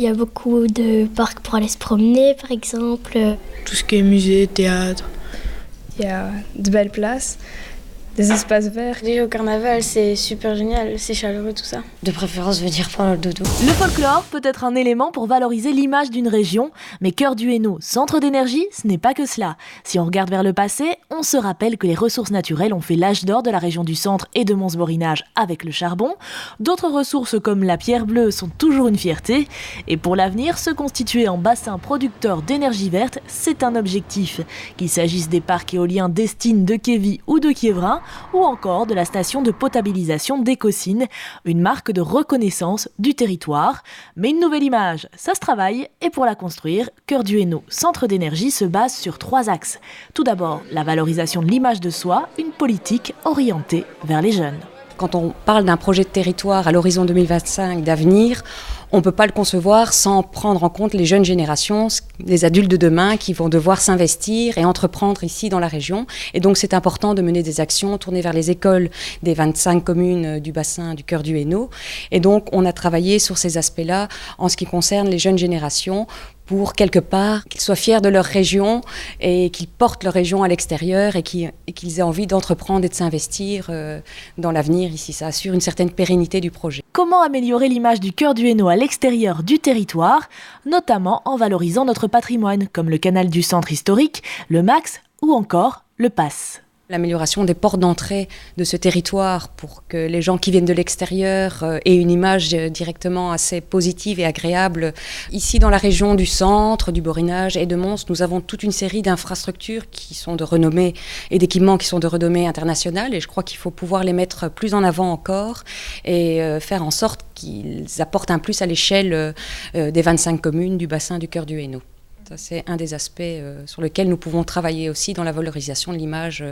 Il y a beaucoup de parcs pour aller se promener, par exemple. Tout ce qui est musée, théâtre. Il y a de belles places, des espaces verts. Déjà au carnaval, c'est super génial, c'est chaleureux tout ça. De préférence venir pendant le dodo. Le folklore peut être un élément pour valoriser l'image d'une région, mais Cœur du Hainaut, centre d'énergie, ce n'est pas que cela. Si on regarde vers le passé, on se rappelle que les ressources naturelles ont fait l'âge d'or de la région du centre et de Mons-Borinage avec le charbon. D'autres ressources comme la pierre bleue sont toujours une fierté. Et pour l'avenir, se constituer en bassin producteur d'énergie verte, c'est un objectif. Qu'il s'agisse des parcs éoliens d'Estine, de Kévy ou de Quiévrin, ou encore de la station de potabilisation d'Écosine, une marque de reconnaissance du territoire. Mais une nouvelle image, ça se travaille, et pour la construire, Cœur du Hainaut, centre d'énergie, se base sur 3 axes. Tout d'abord, la valorisation de l'image de soi, une politique orientée vers les jeunes. Quand on parle d'un projet de territoire à l'horizon 2025 d'avenir, on ne peut pas le concevoir sans prendre en compte les jeunes générations, les adultes de demain qui vont devoir s'investir et entreprendre ici dans la région. Et donc c'est important de mener des actions tournées vers les écoles des 25 communes du bassin du Cœur du Hainaut. Et donc on a travaillé sur ces aspects-là en ce qui concerne les jeunes générations pour quelque part qu'ils soient fiers de leur région et qu'ils portent leur région à l'extérieur et qu'ils aient envie d'entreprendre et de s'investir dans l'avenir ici. Ça assure une certaine pérennité du projet. Comment améliorer l'image du Cœur du Hainaut à l'extérieur du territoire, notamment en valorisant notre patrimoine, comme le canal du centre historique, le Max ou encore le Pass. L'amélioration des ports d'entrée de ce territoire pour que les gens qui viennent de l'extérieur aient une image directement assez positive et agréable. Ici, dans la région du centre, du Borinage et de Mons, nous avons toute une série d'infrastructures qui sont de renommée et d'équipements qui sont de renommée internationale. Et je crois qu'il faut pouvoir les mettre plus en avant encore et faire en sorte qu'ils apportent un plus à l'échelle des 25 communes du bassin du Cœur du Hainaut. Ça, c'est un des aspects sur lesquels nous pouvons travailler aussi dans la valorisation de l'image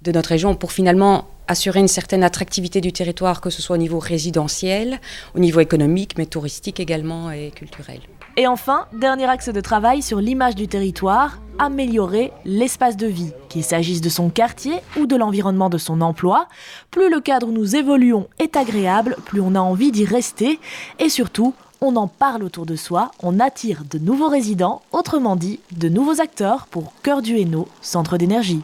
de notre région pour finalement assurer une certaine attractivité du territoire, que ce soit au niveau résidentiel, au niveau économique, mais touristique également et culturel. Et enfin, dernier axe de travail sur l'image du territoire, améliorer l'espace de vie, qu'il s'agisse de son quartier ou de l'environnement de son emploi. Plus le cadre où nous évoluons est agréable, plus on a envie d'y rester et surtout, on en parle autour de soi, on attire de nouveaux résidents, autrement dit, de nouveaux acteurs pour Cœur du Hainaut, centre d'énergie.